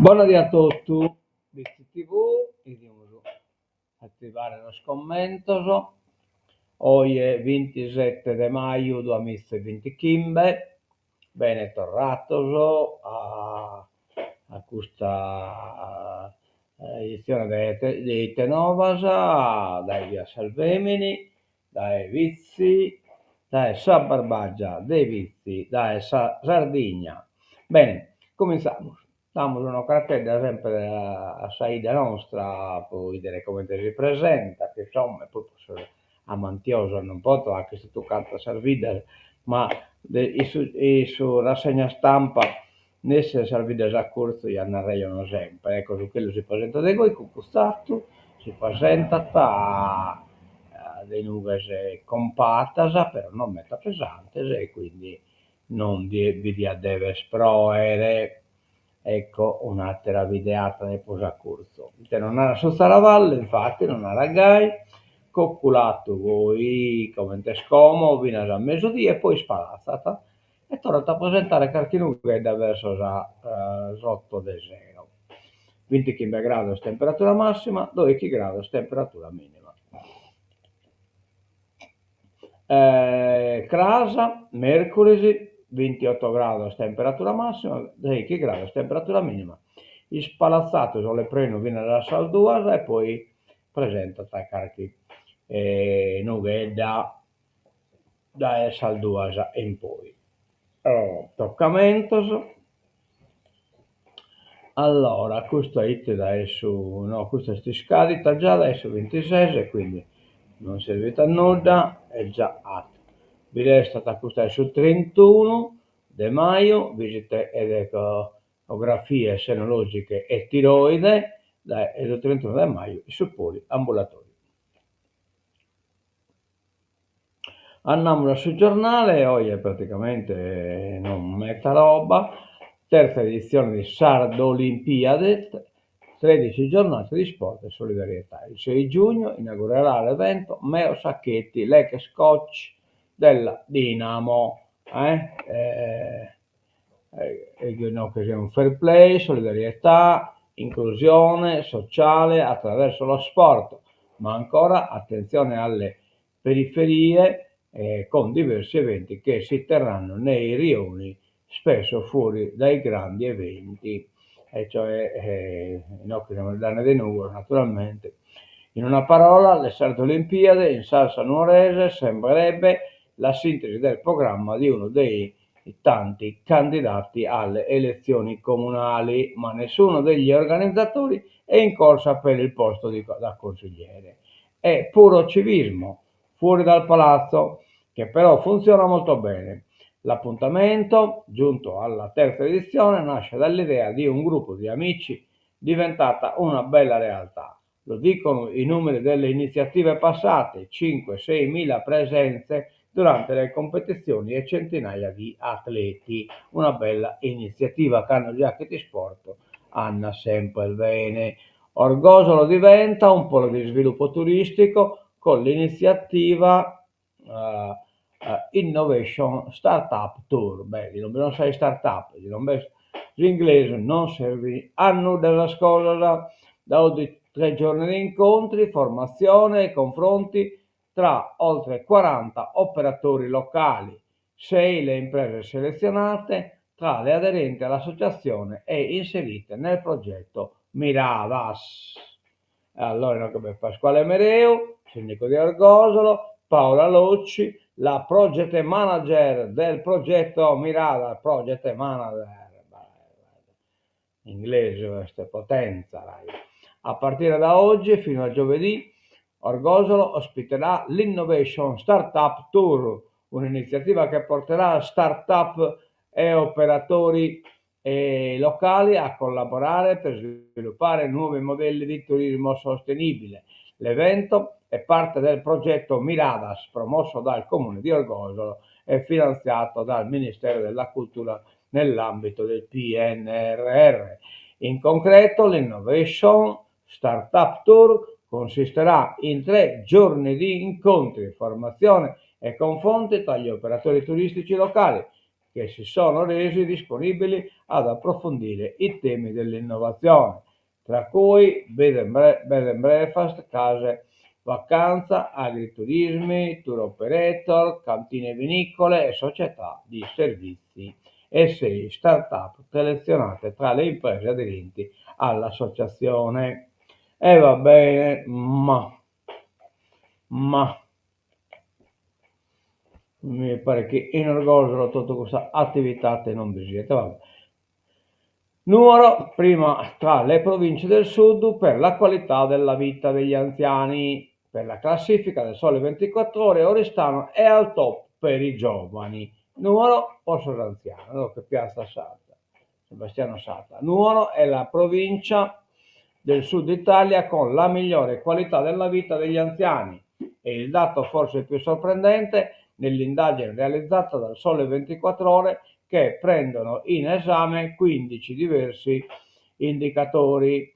Buonasera a tutti, di TV, vediamo attivare lo scommento. Oggi è 27 di maggio 2025, bene tornato a questa edizione di Tenovas, dai via Salvemini, dai Vizi, dai Sabarbaggia, dei Vizi, dai Sardegna. Bene, cominciamo. Diamo una cartella sempre a saida nostra, poi vedere come si presenta, che insomma, poi a Mantioso non posso anche se tu canta servida, ma su rassegna stampa nesse servide a corso gli annarreiano sempre, ecco, su quello si presenta di voi, con questo si presenta a dei nuvole compattasa, però non metta pesante, e quindi non vi deve sproere. Ecco un'altra videata nel posacurso. Non era sotto la valle, infatti non era gai, cocculato voi come te scomo, fino a mezzodia e poi spalazzata. E tornata a presentare carchinuga verso sotto del zero. 25 gradi temperatura massima, 12 gradi temperatura minima. Crasa, mercoledì, 28 gradi temperatura massima, 10 gradi temperatura minima. Il spalazzato sulle preno viene da Salduasa e poi presenta carichi nuvole da Salduasa in poi. Toccamento. Allora, questo è adesso, no, questo è scadita già adesso 26, quindi non serve a nulla, è già atto. Vi resta questa sul 31 di maggio, visite ed ecografie senologiche e tiroide, e il 31 di maggio i suppoli ambulatori. Andiamo sul giornale, oggi è praticamente non metta roba, terza edizione di Sardo Olimpiade, 13 giornate di sport e solidarietà. Il 6 giugno inaugurerà l'evento Meo Sacchetti, l'ex coach della Dinamo. Un'occasione fair play, solidarietà, inclusione sociale attraverso lo sport, ma ancora attenzione alle periferie con diversi eventi che si terranno nei rioni, spesso fuori dai grandi eventi, e cioè in danne dei Nuovo naturalmente. In una parola, le Sarde Olimpiadi in salsa nuorese sembrerebbe la sintesi del programma di uno dei tanti candidati alle elezioni comunali, ma nessuno degli organizzatori è in corsa per il posto da consigliere. È puro civismo, fuori dal palazzo, che però funziona molto bene. L'appuntamento, giunto alla terza edizione, nasce dall'idea di un gruppo di amici diventata una bella realtà. Lo dicono i numeri delle iniziative passate, 5-6 mila presenze durante le competizioni e centinaia di atleti. Una bella iniziativa che hanno già che ti sport, Anna sempre bene. Orgosolo diventa un polo di sviluppo turistico con l'iniziativa Innovation Startup Tour. Beh, non sei startup, l'inglese non serve anno della scuola, da oggi 3 giorni di incontri, formazione e confronti tra oltre 40 operatori locali, 6 le imprese selezionate tra le aderenti all'associazione e inserite nel progetto Miradas. Allora, come Pasquale Mereu, sindaco di Orgosolo, Paola Locci, la project manager del progetto Miradas, project manager, inglese questa potenza, dai. A partire da oggi fino a giovedì Orgosolo ospiterà l'Innovation Startup Tour, un'iniziativa che porterà start-up e operatori locali a collaborare per sviluppare nuovi modelli di turismo sostenibile. L'evento è parte del progetto Miradas, promosso dal Comune di Orgosolo e finanziato dal Ministero della Cultura nell'ambito del PNRR. In concreto, l'Innovation Startup Tour consisterà in 3 giorni di incontri, formazione e confronti tra gli operatori turistici locali che si sono resi disponibili ad approfondire i temi dell'innovazione, tra cui bed and breakfast, case vacanza, agriturismi, tour operator, cantine vinicole e società di servizi e 6 start-up selezionate tra le imprese aderenti all'associazione. E va bene, ma mi pare che in Orgosolo tutta questa attività non vi siete. Vabbè. Numero prima tra le province del sud per la qualità della vita degli anziani. Per la classifica del Sole 24 Ore, Oristano è al top per i giovani. Nuoro o Soranziano, no, che piazza Sarda, Sebastiano Sarda. Nuoro è la provincia del sud Italia con la migliore qualità della vita degli anziani e il dato forse più sorprendente nell'indagine realizzata dal Sole 24 Ore che prendono in esame 15 diversi indicatori.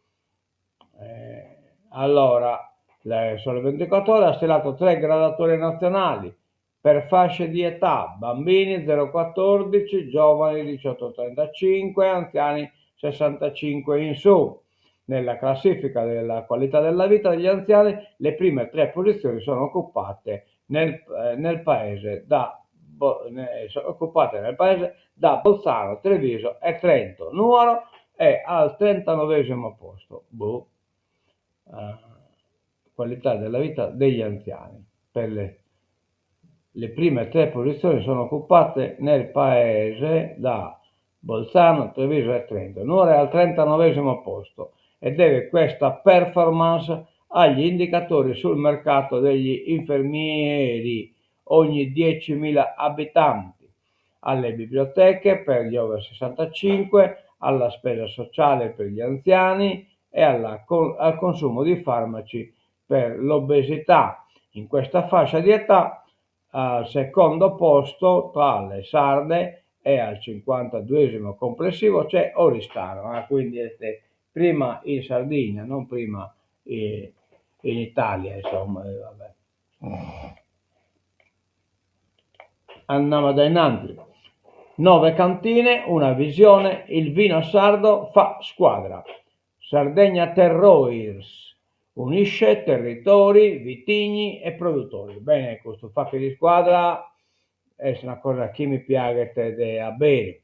Allora, il Sole 24 Ore ha stilato 3 graduatorie nazionali per fasce di età: bambini 0-14, giovani 18-35, anziani 65 in su. Nella classifica della qualità della vita degli anziani le prime 3 posizioni sono occupate nel paese da Bolzano, Treviso e Trento. Nuoro è al 39° posto. Qualità della vita degli anziani. Per le prime 3 posizioni sono occupate nel paese da Bolzano, Treviso e Trento. Nuoro è al 39° posto e deve questa performance agli indicatori sul mercato degli infermieri ogni 10.000 abitanti, alle biblioteche per gli over 65, alla spesa sociale per gli anziani e al consumo di farmaci per l'obesità. In questa fascia di età al secondo posto tra le sarde e al 52° complessivo c'è Oristano, quindi prima in Sardegna, non prima in Italia, insomma. Vabbè. Andiamo da innanzi. 9 cantine, una visione, il vino sardo fa squadra. Sardegna Terroirs unisce territori, vitigni e produttori. Bene, questo fatto di squadra è una cosa che mi piace a bene.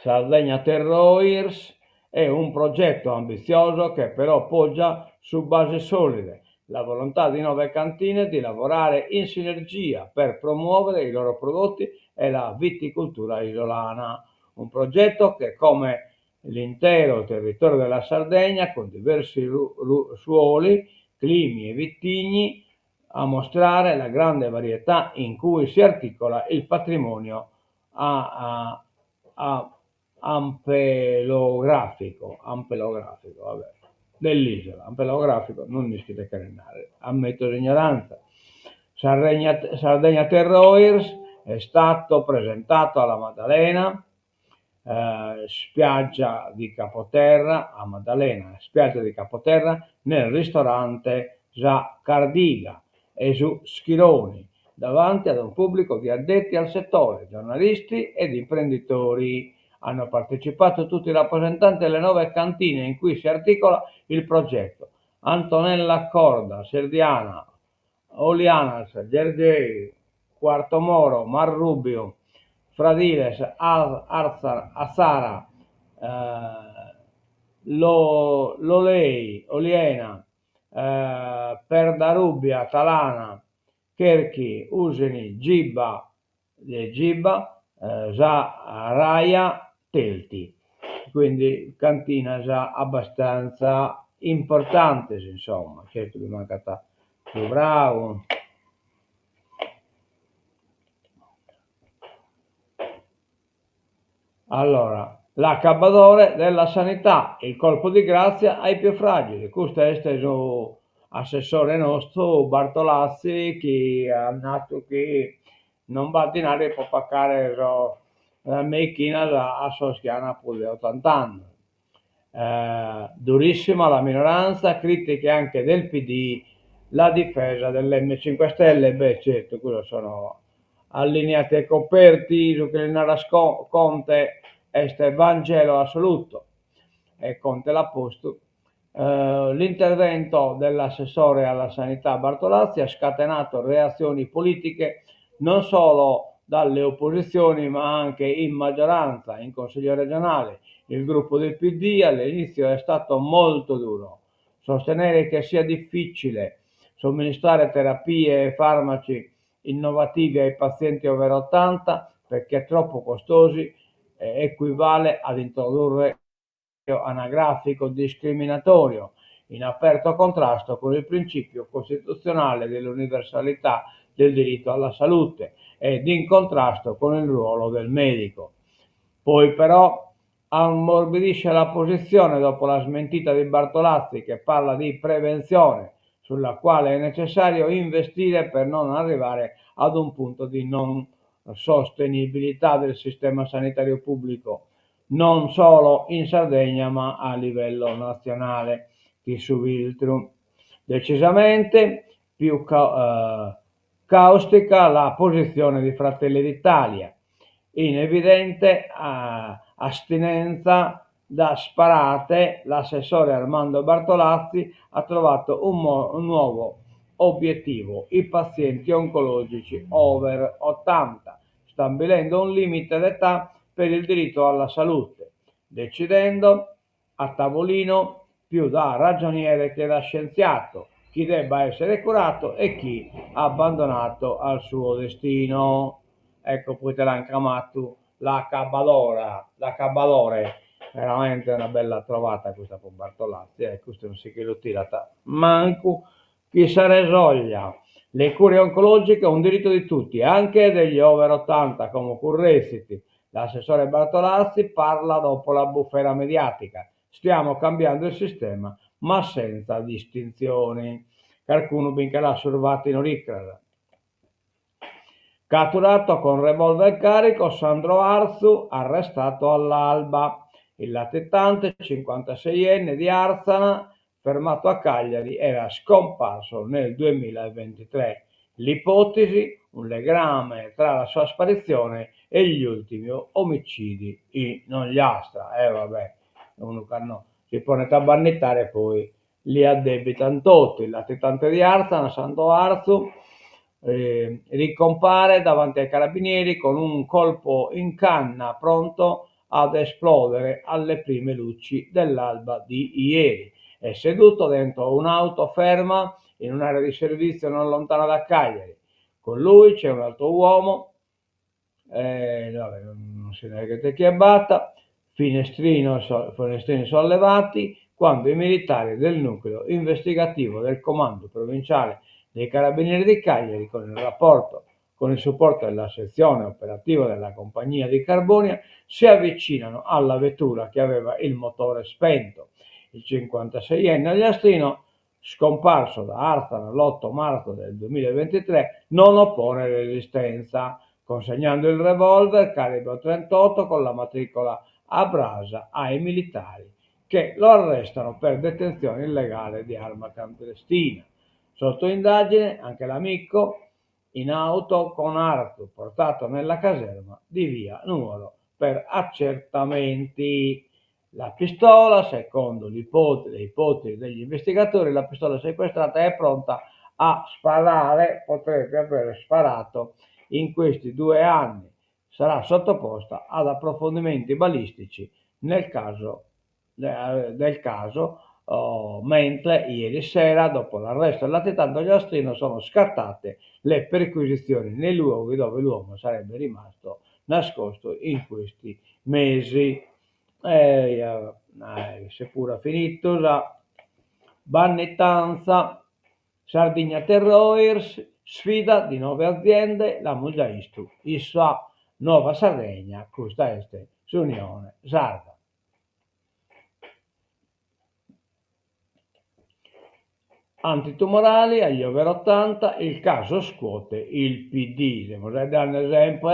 Sardegna Terroirs è un progetto ambizioso che però poggia su basi solide. La volontà di 9 cantine di lavorare in sinergia per promuovere i loro prodotti e la viticoltura isolana. Un progetto che, come l'intero territorio della Sardegna, con diversi suoli, climi e vitigni, a mostrare la grande varietà in cui si articola il patrimonio ampelografico, vabbè, dell'isola. Ampelografico, non mi scrivete carenare, ammetto l'ignoranza. Sardegna Terroirs è stato presentato alla Maddalena, spiaggia di Capoterra, a Maddalena, spiaggia di Capoterra, nel ristorante Zaccardiga e su Schironi, davanti ad un pubblico di addetti al settore, giornalisti ed imprenditori. Hanno partecipato tutti i rappresentanti delle 9 cantine in cui si articola il progetto: Antonella Corda, Serdiana, Olianas, Gergei, Quarto Moro, Marrubio, Fradiles, Azzara, Lolei, Oliena, Perdarubbia, Talana, Cherchi, Useni, Gibba, Raia, Telti. Quindi cantina già abbastanza importante, insomma. Certo che mancata più bravo. Allora, l'accabadore della sanità, il colpo di grazia ai più fragili. Questo è steso assessore nostro Bartolazzi che ha nato che non va a dinare può paccare la mecchina a Soschiana pure 80 anni. Durissima la minoranza, critiche anche del PD, la difesa dell'M5 Stelle, beh certo, quello sono allineati e coperti, su che narra Conte, este Vangelo assoluto, e Conte l'ha posto. L'intervento dell'assessore alla sanità Bartolazzi ha scatenato reazioni politiche non solo dalle opposizioni ma anche in maggioranza, in Consiglio regionale. Il gruppo del PD all'inizio è stato molto duro. Sostenere che sia difficile somministrare terapie e farmaci innovativi ai pazienti over 80 perché troppo costosi equivale ad introdurre anagrafico discriminatorio, in aperto contrasto con il principio costituzionale dell'universalità del diritto alla salute ed in contrasto con il ruolo del medico. Poi però ammorbidisce la posizione dopo la smentita di Bartolazzi che parla di prevenzione sulla quale è necessario investire per non arrivare ad un punto di non sostenibilità del sistema sanitario pubblico, non solo in Sardegna ma a livello nazionale. Chi subiltro. Decisamente più caustica la posizione di Fratelli d'Italia, in evidente astinenza da sparate. L'assessore Armando Bartolazzi ha trovato un nuovo obiettivo: i pazienti oncologici over 80, stabilendo un limite d'età per il diritto alla salute, decidendo a tavolino più da ragioniere che da scienziato chi debba essere curato e chi abbandonato al suo destino. Ecco, poi te l'ha incamato la cabadore, veramente una bella trovata questa con Bartolazzi, questo non si che lo tirata manco chi se ne soglia. Le cure oncologiche è un diritto di tutti, anche degli over 80 come Curresiti. L'assessore Bartolazzi parla dopo la bufera mediatica. Stiamo cambiando il sistema, ma senza distinzioni. Qualcuno binché l'ha survati in Oricra. Catturato con revolver carico Sandro Arzu, arrestato all'alba. Il latitante 56enne di Arzana, fermato a Cagliari, era scomparso nel 2023. L'ipotesi, un legame tra la sua sparizione e gli ultimi omicidi in Ogliastra. Vabbè, uno che no, si pone a bannettare poi li addebitano tutti. Il latitante di Arzana, Sandro Arzu, ricompare davanti ai carabinieri con un colpo in canna pronto ad esplodere alle prime luci dell'alba di ieri. È seduto dentro un'auto ferma in un'area di servizio non lontana da Cagliari. Con lui c'è un altro uomo, non si vede chi abbatta, finestrini sollevati, quando i militari del nucleo investigativo del comando provinciale dei Carabinieri di Cagliari, con il supporto della sezione operativa della compagnia di Carbonia, si avvicinano alla vettura che aveva il motore spento. Il 56enne Agliastrino, scomparso da Arzana l'8 marzo del 2023, non oppone resistenza, consegnando il revolver calibro 38 con la matricola a brasa ai militari, che lo arrestano per detenzione illegale di arma clandestina. Sotto indagine anche l'amico in auto con Artu, portato nella caserma di via Nuoro per accertamenti. La pistola, secondo le ipotesi degli investigatori, la pistola sequestrata è pronta a sparare, potrebbe aver sparato in questi 2 anni. Sarà sottoposta ad approfondimenti balistici del caso, mentre ieri sera, dopo l'arresto del latitante Ogliastrino, sono scattate le perquisizioni nei luoghi dove l'uomo sarebbe rimasto nascosto in questi mesi. Seppur finito la bannettanza, Sardigna Terroirs, sfida di 9 aziende, la Mugaistu, Issa Nuova Sardegna, questa è l'Unione Sarda. Antitumorali agli over 80, il caso scuote il PD. Vorrei dare un esempio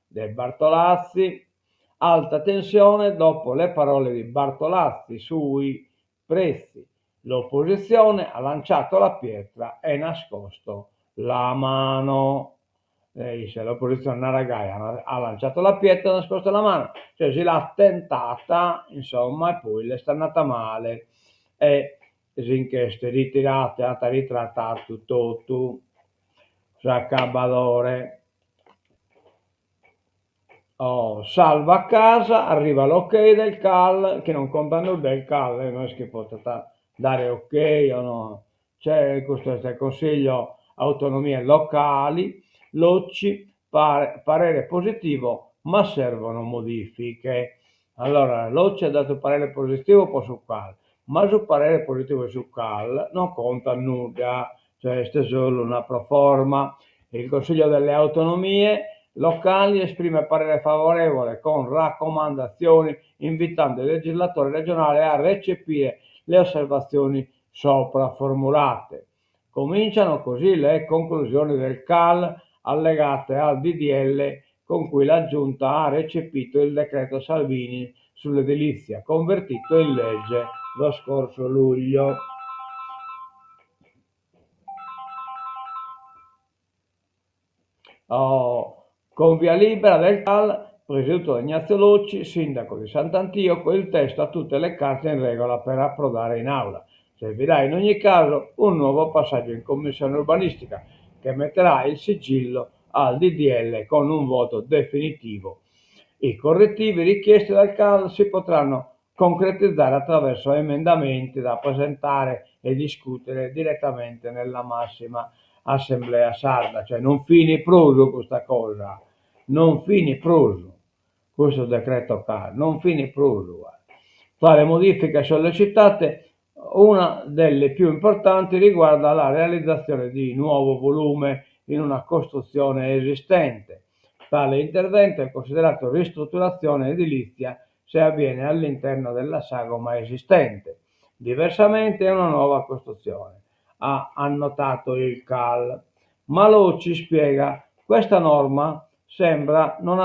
del Bartolazzi, alta tensione dopo le parole di Bartolazzi sui prezzi. L'opposizione ha lanciato la pietra e nascosto la mano. Dice l'opposizione Naragaia ha lanciato la pietra e nascosto la mano, cioè si l'ha tentata, insomma, e poi le sta andata male. E inchieste ritirate, ha ritrattato tutto, Sacabadore. Salva a casa, arriva l'ok del CAL, che non conta nulla del CAL, non è che potete dare ok o no. C'è questo Consiglio Autonomie Locali, l'OCI, parere positivo, ma servono modifiche. Allora, l'OCI ha dato parere positivo poi su CAL, ma sul parere positivo su CAL non conta nulla, cioè è solo una proforma. Il Consiglio delle Autonomie Locali esprime parere favorevole con raccomandazioni invitando il legislatore regionale a recepire le osservazioni sopra formulate. Cominciano così le conclusioni del CAL allegate al DDL con cui la Giunta ha recepito il decreto Salvini sull'edilizia, convertito in legge lo scorso luglio. Con via libera del CAL, presieduto da Ignazio Lucci, sindaco di Sant'Antioco, il testo ha tutte le carte in regola per approdare in aula. Servirà in ogni caso un nuovo passaggio in commissione urbanistica che metterà il sigillo al DDL con un voto definitivo. I correttivi richiesti dal CAL si potranno concretizzare attraverso emendamenti da presentare e discutere direttamente nella massima Assemblea Sarda, cioè non fini pruso questa cosa, non fini pruso, questo decreto CAL, non fini pruso. Tra le modifiche sollecitate, una delle più importanti riguarda la realizzazione di nuovo volume in una costruzione esistente. Tale intervento è considerato ristrutturazione edilizia se avviene all'interno della sagoma esistente. Diversamente è una nuova costruzione, ha annotato il CAL. Malò ci spiega, questa norma sembra non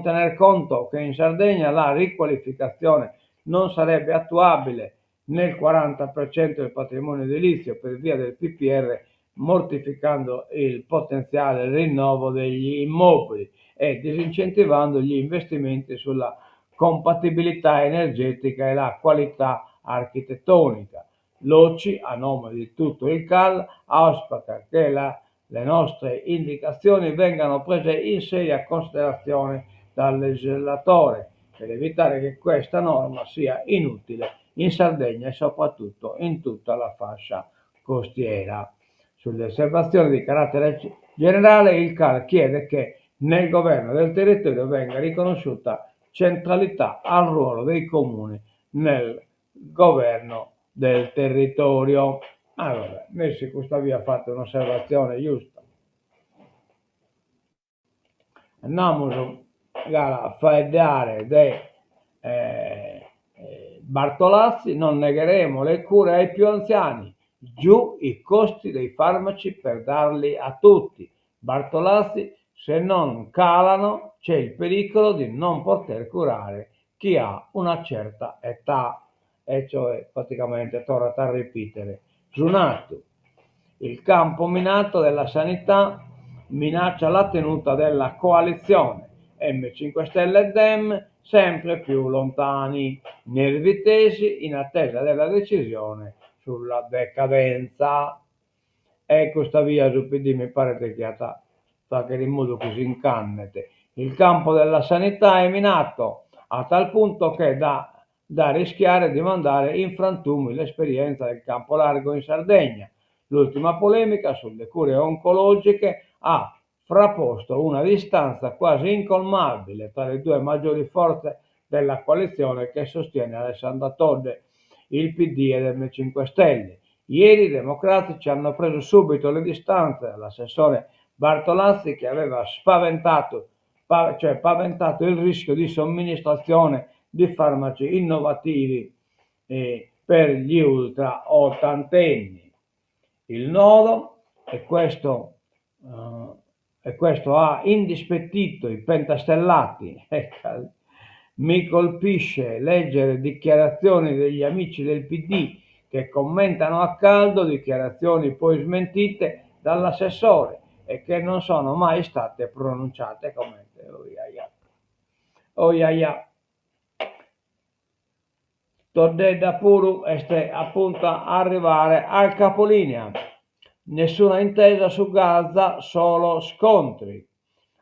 tener conto che in Sardegna la riqualificazione non sarebbe attuabile nel 40% del patrimonio edilizio per via del PPR, mortificando il potenziale rinnovo degli immobili e disincentivando gli investimenti sulla compatibilità energetica e la qualità architettonica. L'OCI, a nome di tutto il CAL, auspica che le nostre indicazioni vengano prese in seria considerazione dal legislatore per evitare che questa norma sia inutile in Sardegna e soprattutto in tutta la fascia costiera. Sulle osservazioni di carattere generale, il CAL chiede che nel governo del territorio venga riconosciuta centralità al ruolo dei comuni nel governo del territorio. Allora, Messi Custavia ha fatto un'osservazione giusta. Andiamo a vedere Bartolazzi, non negheremo le cure ai più anziani, giù i costi dei farmaci per darli a tutti. Bartolazzi, se non calano c'è il pericolo di non poter curare chi ha una certa età, e cioè praticamente torna a ripetere. Giunato, il campo minato della sanità minaccia la tenuta della coalizione. M5 Stelle e Dem sempre più lontani, nervi tesi in attesa della decisione sulla decadenza. E questa via su PD mi pare tagliata, sta che in modo così incannete. Il campo della sanità è minato a tal punto che da rischiare di mandare in frantumi l'esperienza del campo largo in Sardegna. L'ultima polemica sulle cure oncologiche ha frapposto una distanza quasi incolmabile tra le due maggiori forze della coalizione che sostiene Alessandra Todde, il PD ed M5 Stelle. Ieri i democratici hanno preso subito le distanze dall'assessore Bartolazzi, che aveva paventato il rischio di somministrazione di farmaci innovativi per gli ultra ottantenni. Il nodo, e questo ha indispettito i pentastellati. Mi colpisce leggere dichiarazioni degli amici del PD che commentano a caldo dichiarazioni poi smentite dall'assessore e che non sono mai state pronunciate. Oiaia. Tordedda puru este appunto a arrivare al capolinea. Nessuna intesa su Gaza, solo scontri.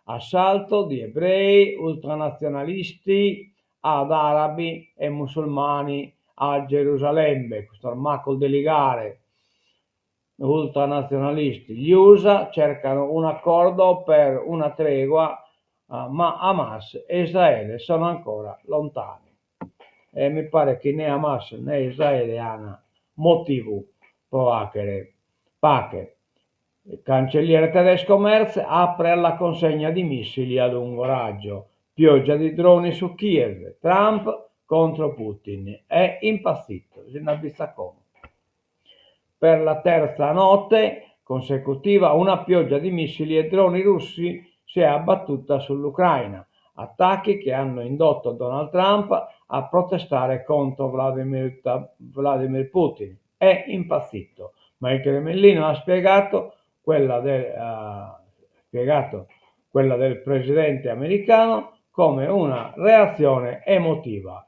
Assalto di ebrei ultranazionalisti ad arabi e musulmani a Gerusalemme. Questo armacol di ligare ultranazionalisti. Gli USA cercano un accordo per una tregua, ma Hamas e Israele sono ancora lontani. E mi pare che né Hamas né Israele hanno motivo per pace. Il cancelliere tedesco Merz apre alla consegna di missili a lungo raggio. Pioggia di droni su Kiev. Trump contro Putin. È impazzito. Per la terza notte consecutiva una pioggia di missili e droni russi si è abbattuta sull'Ucraina. Attacchi che hanno indotto Donald Trump a protestare contro Vladimir Putin. È impazzito, ma il Cremlino ha spiegato quella del presidente americano come una reazione emotiva.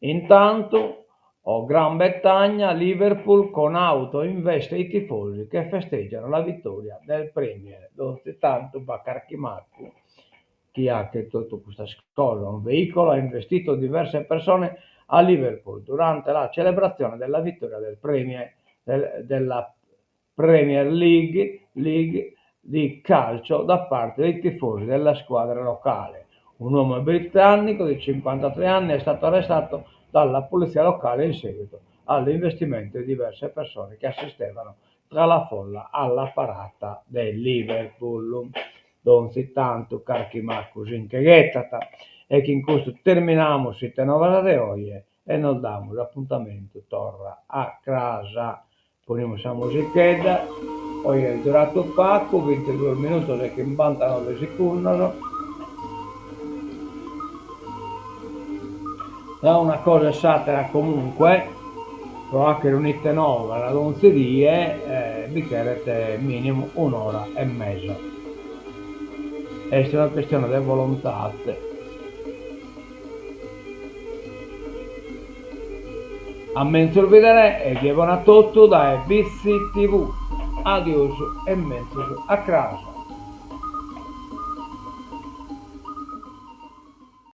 Intanto, Gran Bretagna, Liverpool con auto investe i tifosi che festeggiano la vittoria del Premier. Tanto Bakarkimaku, chi ha detto questa cosa, un veicolo ha investito diverse persone a Liverpool durante la celebrazione della vittoria del Premier della Premier League di calcio da parte dei tifosi della squadra locale. Un uomo britannico di 53 anni è stato arrestato dalla polizia locale in seguito all'investimento di diverse persone che assistevano tra la folla alla parata del Liverpool. Donzi tanto Karkimaku Zinkegetata e che in questo terminiamo siete novas oie e non damos appuntamento torra a casa. Ponemos a musichetta, hoy è durato poco, 22 minuti e 59 secondi. Da una cosa satira comunque, però anche l'unità nuova, la donzerie, vi chiedete minimo un'ora e mezza. È una questione di volontà. A mezzo vedere e che buona tutto da BC TV. Adios e mezzo a casa.